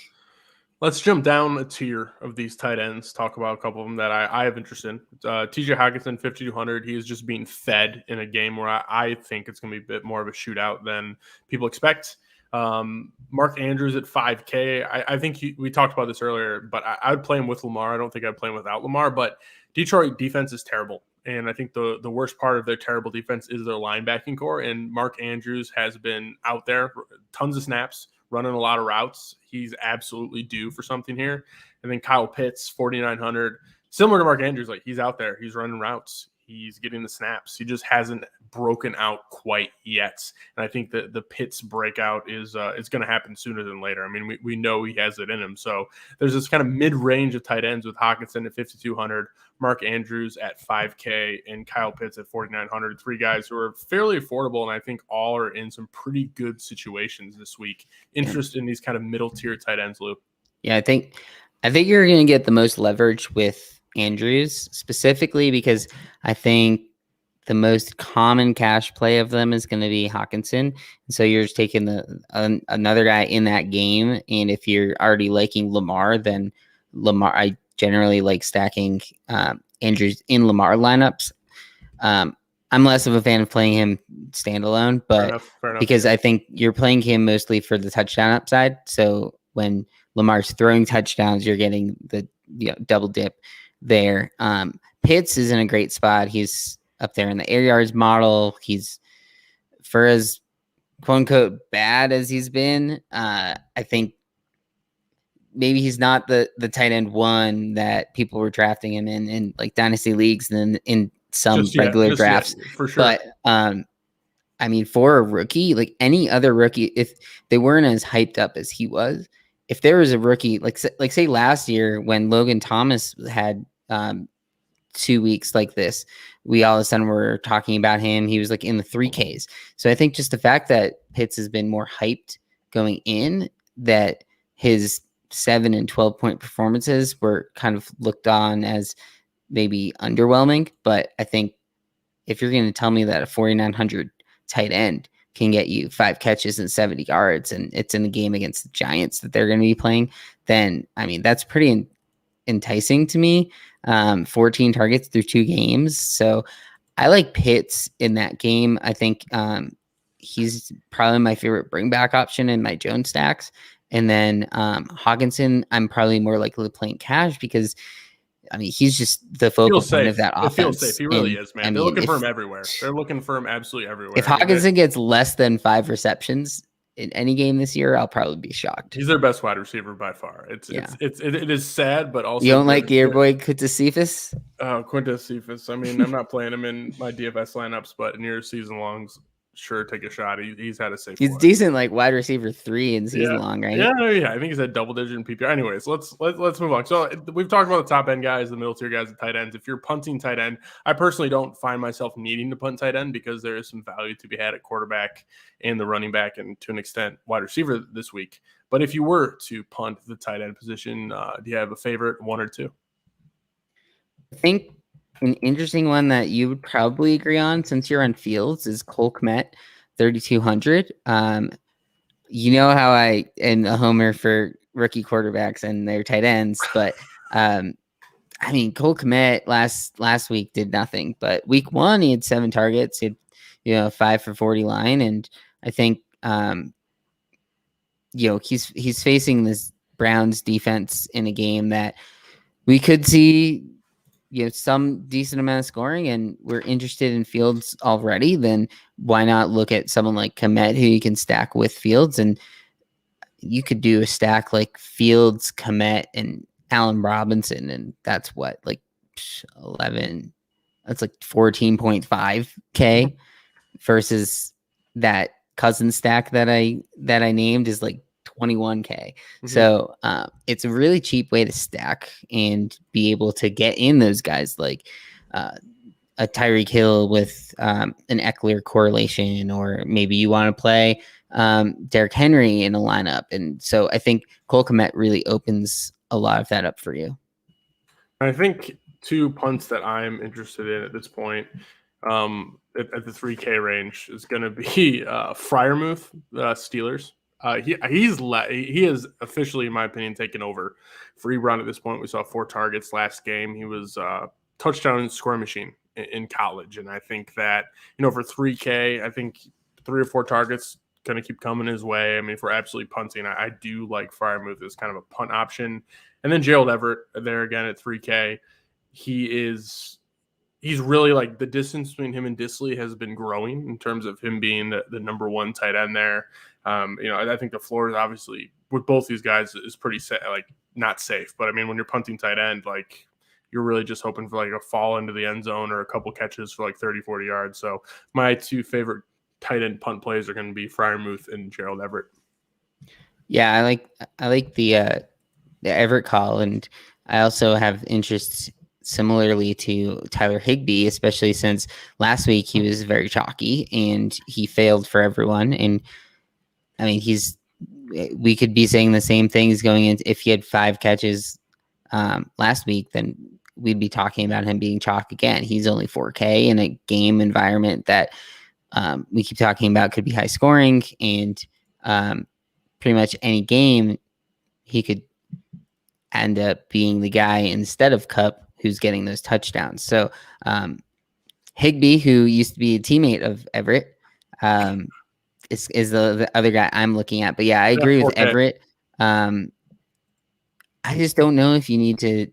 Let's jump down a tier of these tight ends, talk about a couple of them that I have interest in. TJ Hockenson, 5,200. He is just being fed in a game where I think it's going to be a bit more of a shootout than people expect. Mark Andrews at 5K. I think we talked about this earlier, but I would play him with Lamar. I don't think I'd play him without Lamar, but Detroit defense is terrible. And I think the worst part of their terrible defense is their linebacking core. And Mark Andrews has been out there, tons of snaps, running a lot of routes. He's absolutely due for something here. And then Kyle Pitts, 4,900. Similar to Mark Andrews, like he's out there. He's running routes. he's getting the snaps. He just hasn't broken out quite yet. And I think that the Pitts breakout is going to happen sooner than later. I mean, we know he has it in him. So there's this kind of mid-range of tight ends with Hockenson at 5,200, Mark Andrews at 5K, and Kyle Pitts at 4,900. Three guys who are fairly affordable, and I think all are in some pretty good situations this week. Interest in these kind of middle-tier tight ends, Lou? Yeah, I think you're going to get the most leverage with Andrews, specifically because I think the most common cash play of them is going to be Hockenson. And so you're just taking another guy in that game. And if you're already liking Lamar, then Lamar, I generally like stacking Andrews in Lamar lineups. I'm less of a fan of playing him standalone, but fair enough, because I think you're playing him mostly for the touchdown upside. So when Lamar's throwing touchdowns, you're getting the double dip there. Pitts is in a great spot. He's up there in the air yards model. He's, for as quote unquote bad as he's been, I think maybe he's not the tight end one that people were drafting him in like dynasty leagues and in some regular drafts. For sure. But I mean, for a rookie, like any other rookie, if they weren't as hyped up as he was, if there was a rookie, like say last year when Logan Thomas had 2 weeks like this, we all of a sudden were talking about him. He was like in the 3Ks. So I think just the fact that Pitts has been more hyped going in, that his 7 and 12 point performances were kind of looked on as maybe underwhelming. But I think if you're going to tell me that a 4,900 tight end can get you 5 catches and 70 yards, and it's in the game against the Giants that they're going to be playing, then, I mean, that's pretty enticing to me. 14 targets through 2 games. So I like Pitts in that game. I think he's probably my favorite bring back option in my Jones stacks. And then Hockenson, I'm probably more likely to play in cash because, I mean, he's just the focal point of that offense. It feels safe. He really is, man. They're looking for him everywhere. They're looking for him absolutely everywhere. If Hockenson gets less than 5 receptions in any game this year, I'll probably be shocked. He's their best wide receiver by far. It is sad, but also you don't like your boy Quintez. Oh, Quintez. I mean, I'm not playing him in my DFS lineups, but near season longs, sure, take a shot. He's had a safe. He's decent, like wide receiver 3 in season long, right? Yeah. I think he's at double digit in PPR. Anyways, let's move on. So we've talked about the top end guys, the middle tier guys, the tight ends. If you're punting tight end, I personally don't find myself needing to punt tight end because there is some value to be had at quarterback and the running back, and to an extent wide receiver this week. But if you were to punt the tight end position, do you have a favorite, one or two? I think an interesting one that you would probably agree on, since you're on Fields, is Cole Kmet, 3,200. You know how I am a homer for rookie quarterbacks and their tight ends, but I mean, Cole Kmet last week did nothing. But week 1, he had 7 targets, he had 5 for 40 line, and I think he's facing this Browns defense in a game that we could see some decent amount of scoring, and we're interested in Fields already, then why not look at someone like Kmet who you can stack with Fields? And you could do a stack like Fields, Kmet, and Allen Robinson, and that's what, like 11, that's like 14.5K versus that Cousin stack that I named is like 21K. Mm-hmm. So it's a really cheap way to stack and be able to get in those guys like a Tyreek Hill with an Eckler correlation, or maybe you want to play Derrick Henry in a lineup. And so I think Cole Kmet really opens a lot of that up for you. I think 2 punts that I'm interested in at this point at the 3K range is going to be Freiermuth, Steelers. He has officially, in my opinion, taken over for Ebron at this point. We saw 4 targets last game. He was touchdown scoring machine in college, and I think that for 3K, I think 3 or 4 targets going to keep coming his way. I mean, if we're absolutely punting, I do like Freiermuth as kind of a punt option. And then Gerald Everett there again at 3K. He's really, like, the distance between him and Disley has been growing in terms of him being the number 1 tight end there. I think the floor is obviously with both these guys is pretty like not safe, but I mean, when you're punting tight end, like, you're really just hoping for like a fall into the end zone or a couple catches for like 30, 40 yards. So my two favorite tight end punt plays are going to be Freiermuth and Gerald Everett. Yeah, I like the Everett call, and I also have interests similarly to Tyler Higbee, especially since last week he was very chalky and he failed for everyone. And I mean, we could be saying the same things going into if he had 5 catches last week, then we'd be talking about him being chalk again. He's only 4K in a game environment that we keep talking about could be high scoring, and pretty much any game he could end up being the guy instead of Cup who's getting those touchdowns. So Higbee, who used to be a teammate of Everett, is the other guy I'm looking at. But yeah, I agree with Everett. I just don't know if you need to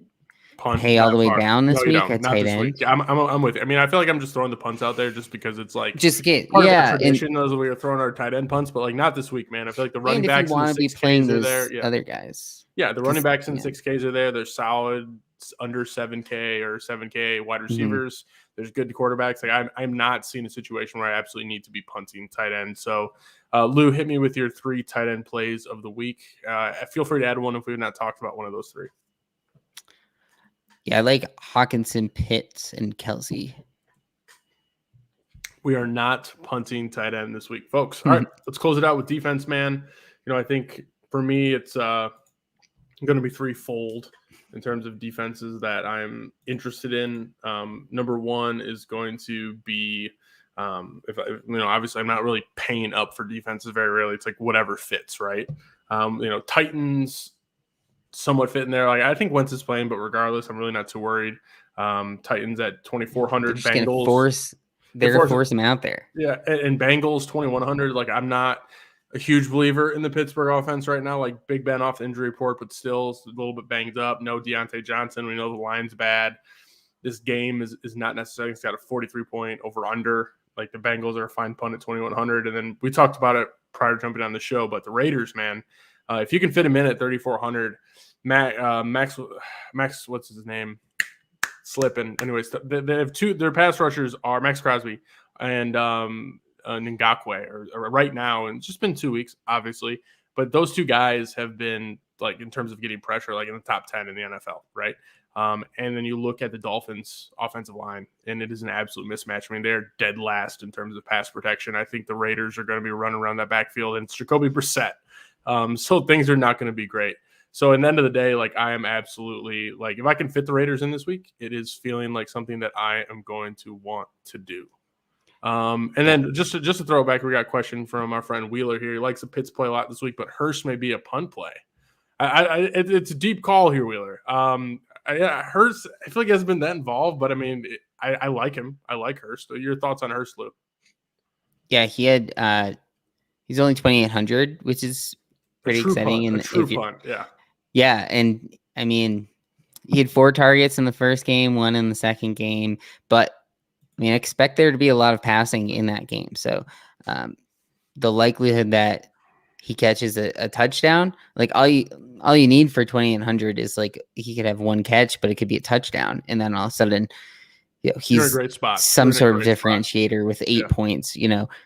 pay all the way down this week at tight end. I'm with you. I mean, I feel like I'm just throwing the punts out there just because it's like just get part of the tradition as we were throwing our tight end punts, but like not this week, man. I feel like the running backs want to be playing those other guys. Yeah, the running backs in 6Ks are there. They're solid under 7K or 7K wide receivers. There's good quarterbacks. Like I'm not seeing a situation where I absolutely need to be punting tight end. So Lou, hit me with your 3 tight end plays of the week. Feel free to add one if we've not talked about one of those 3. Yeah, I like Hawkinson, Pitts, and Kelsey. We are not punting tight end this week, folks. All right, let's close it out with defense, man. I think for me, it's going to be threefold in terms of defenses that I'm interested in. Number one is going to be, obviously I'm not really paying up for defenses very rarely. It's like whatever fits, right? Titans somewhat fit in there. Like I think Wentz is playing, but regardless, I'm really not too worried. Titans at 2,400. Bengals. They're going to force him out there. Yeah, and Bengals 2,100. Like I'm not a huge believer in the Pittsburgh offense right now. Like Big Ben off the injury report, but still a little bit banged up. No Deontay Johnson. We know the line's bad. This game is not necessarily. It's got a 43-point over/under. Like the Bengals are a fine punt at 2,100. And then we talked about it prior to jumping on the show, but the Raiders, man, if you can fit him in at 3,400, Max, what's his name? Slipping. Anyways, they have 2. Their pass rushers are Max Crosby and Ngakwe or right now, and it's just been 2 weeks, obviously. But those 2 guys have been like in terms of getting pressure, like in the top 10 in the NFL, right? And then you look at the Dolphins' offensive line, and it is an absolute mismatch. I mean, they're dead last in terms of pass protection. I think the Raiders are going to be running around that backfield, and it's Jacoby Brissett. So things are not going to be great. So at the end of the day, like I am absolutely like if I can fit the Raiders in this week, it is feeling like something that I am going to want to do. And then just to throw it back, we got a question from our friend Wheeler here. He likes the Pitts play a lot this week, but Hurst may be a punt play. It's a deep call here, Wheeler. Hurst, I feel like he hasn't been that involved, but I mean, I like him. I like Hurst. Your thoughts on Hurst, Lou? Yeah, he's only 2,800, which is pretty exciting. A true punt, yeah. Yeah, and I mean, he had 4 targets in the first game, 1 in the second game, but I mean, I expect there to be a lot of passing in that game. So the likelihood that he catches a touchdown, like all you need for 2,800 is like he could have 1 catch, but it could be a touchdown, and then all of a sudden, he's in a great spot. Some sort of differentiator with 8 points.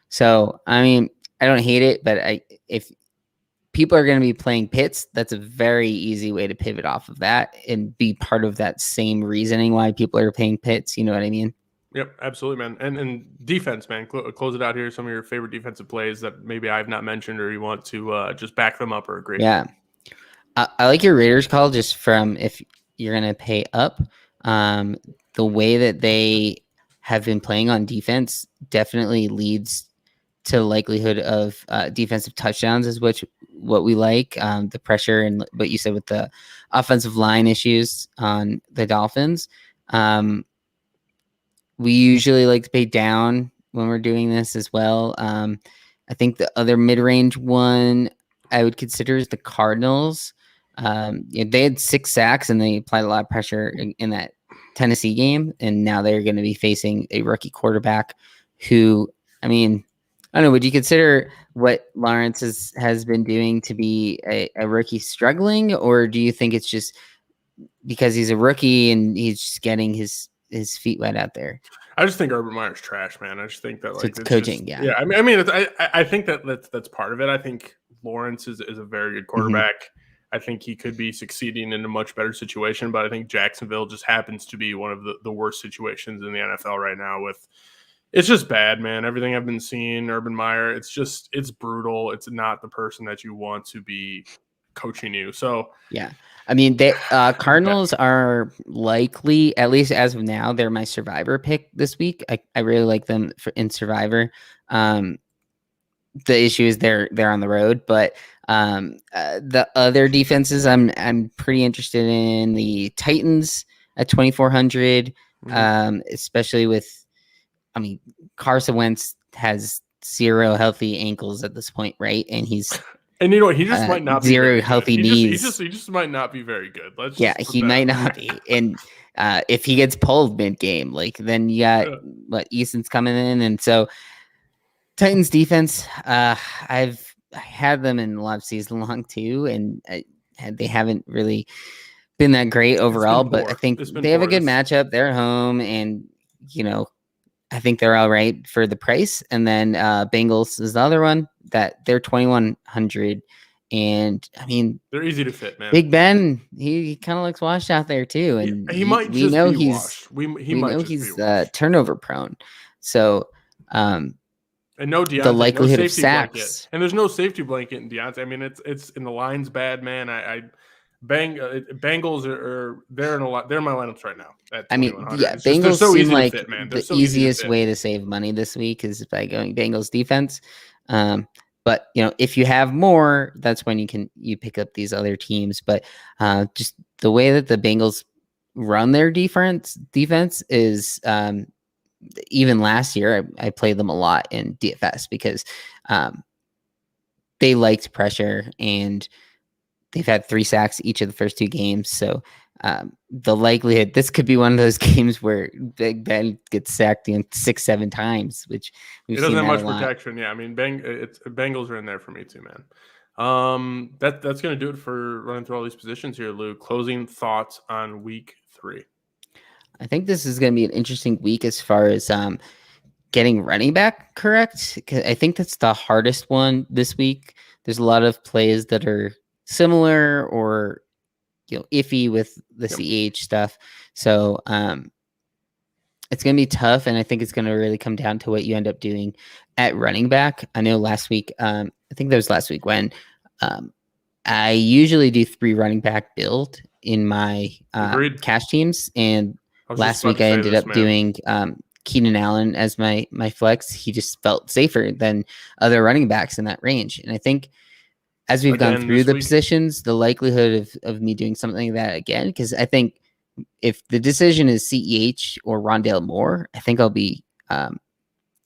So I mean, I don't hate it, but if people are going to be playing Pitts, that's a very easy way to pivot off of that and be part of that same reasoning why people are playing Pitts. You know what I mean? Yep, absolutely, man. And defense, man, close it out here. Some of your favorite defensive plays that maybe I've not mentioned or you want to just back them up or agree. Yeah. I like your Raiders call just from if you're going to pay up. The way that they have been playing on defense definitely leads to the likelihood of defensive touchdowns is what we like. The pressure and what you said with the offensive line issues on the Dolphins. We usually like to pay down when we're doing this as well. I think the other mid-range one I would consider is the Cardinals. They had 6 sacks and they applied a lot of pressure in that Tennessee game. And now they're going to be facing a rookie quarterback who, I mean, I don't know. Would you consider what Lawrence has been doing to be a rookie struggling, or do you think it's just because he's a rookie and he's just getting his feet wet out there. I just think Urban Meyer's trash, man. I just think that So it's coaching, just, yeah. I mean, I think that's part of it. I think Lawrence is a very good quarterback. I think he could be succeeding in a much better situation, but I think Jacksonville just happens to be one of the worst situations in the NFL right now. It's just bad, man. Everything I've been seeing, Urban Meyer, it's brutal. It's not the person that you want to be coaching you. So yeah, I mean, Cardinals are likely, at least as of now, they're my survivor pick this week. I really like them in survivor. The issue is they're on the road, but the other defenses I'm pretty interested in. The Titans at 2,400, especially with, I mean, Carson Wentz has 0 healthy ankles at this point, right? And and you know what? He just might not be 0 healthy knees. He just might not be very good. He might not be. And if he gets pulled mid game, like then you got Easton's coming in, and so Titans defense. I had them in a lot of season long too, and they haven't really been that great overall. But I think they have a good matchup. They're at home, and I think they're all right for the price. And then Bengals is the other one that they're 2,100. And I mean, they're easy to fit, man. Big Ben, he kind of looks washed out there too. And he might we just know be he's washed. We know he's turnover prone. So, and no Deontay, the likelihood no of sacks. Blanket. And there's no safety blanket in Deontay. I mean, it's in the line's bad, man. Bengals are they're in a lot. They're in my lineups right now. I mean, yeah, Bengals so seem like fit, man. the easiest way to save money this week is by going Bengals defense. But if you have more, that's when you pick up these other teams. But just the way that the Bengals run their defense is even last year I played them a lot in DFS because they liked pressure, and they've had 3 sacks each of the first 2 games. So the likelihood, this could be one of those games where Big Ben gets sacked 6-7 times, which it doesn't have much protection. Yeah, I mean, Bengals are in there for me too, man. That's going to do it for running through all these positions here, Lou. Closing thoughts on week 3. I think this is going to be an interesting week as far as getting running back correct. I think that's the hardest one this week. There's a lot of plays that are similar or iffy with the CH stuff. So it's going to be tough, and I think it's going to really come down to what you end up doing at running back. I know last week, I think that was last week when I usually do 3 running back build in my cash teams, and last week I ended up doing Keenan Allen as my flex. He just felt safer than other running backs in that range, and I think as we've gone through the positions, the likelihood of me doing something like that again, because I think if the decision is CEH or Rondale Moore, I think I'll be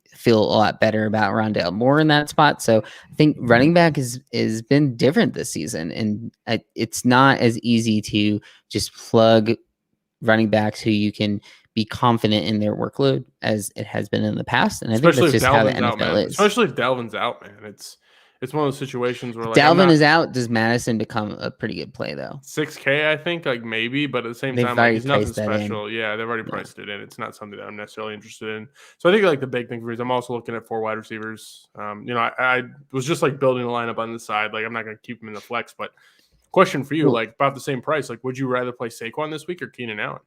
feel a lot better about Rondale Moore in that spot. So I think running back is been different this season, and it's not as easy to just plug running backs who you can be confident in their workload as it has been in the past. And I think that's just how the NFL is. Especially if Dalvin's out, man. It's one of those situations where Dalvin is out. Does Madison become a pretty good play though? 6K, I think, maybe, but at the same time, he's nothing special. Yeah, they've already priced it in. It's not something that I'm necessarily interested in. So I think the big thing for me is I'm also looking at 4 wide receivers. I was just building a lineup on the side. I'm not going to keep them in the flex, but question for you, about the same price. Would you rather play Saquon this week or Keenan Allen?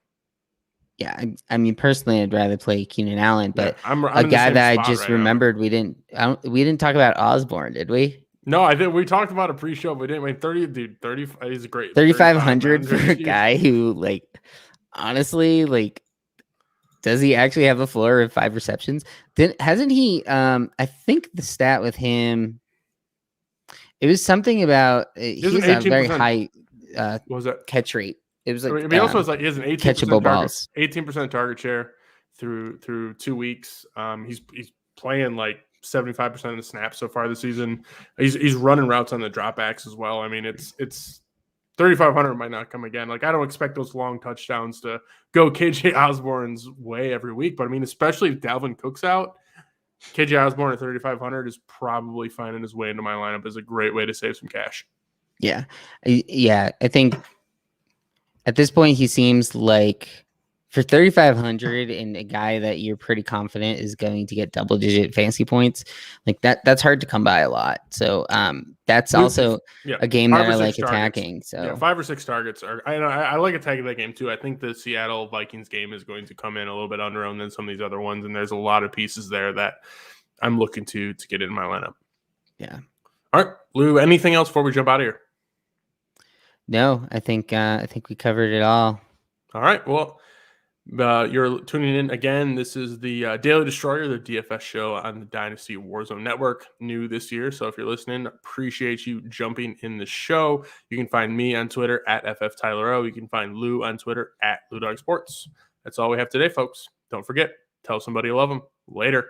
Yeah, I mean, personally, I'd rather play Keenan Allen, but I'm a guy that I just remembered we didn't talk about Osborne, did we? No, I think we talked about a pre-show, but we didn't. 30 is great. 3,500 for a guy who, honestly, does he actually have a floor of 5 receptions? Hasn't he? I think the stat with him, it was something about he's a very high what was that catch rate. It was he also has he has an 18% catchable balls, 18% target share through 2 weeks. He's playing 75% of the snaps so far this season. He's running routes on the dropbacks as well. I mean, it's 3,500 might not come again. I don't expect those long touchdowns to go KJ Osborne's way every week, but I mean, especially if Dalvin Cook's out, KJ Osborne at 3,500 is probably finding his way into my lineup as a great way to save some cash. Yeah. I think At this point, he seems like for 3,500 and a guy that you're pretty confident is going to get double-digit fantasy points, like that's hard to come by a lot. So that's also a game that I like attacking. So 5 or 6 targets are. I like attacking that game too. I think the Seattle Vikings game is going to come in a little bit underowned than some of these other ones, and there's a lot of pieces there that I'm looking to get in my lineup. Yeah. All right, Lou. Anything else before we jump out of here? No, I think we covered it all. All right. Well, you're tuning in again. This is the Daily Destroyer, the DFS show on the Dynasty Warzone Network, new this year. So if you're listening, appreciate you jumping in the show. You can find me on Twitter at FFTylerO. You can find Lou on Twitter at LouDogSports. That's all we have today, folks. Don't forget, tell somebody you love them. Later.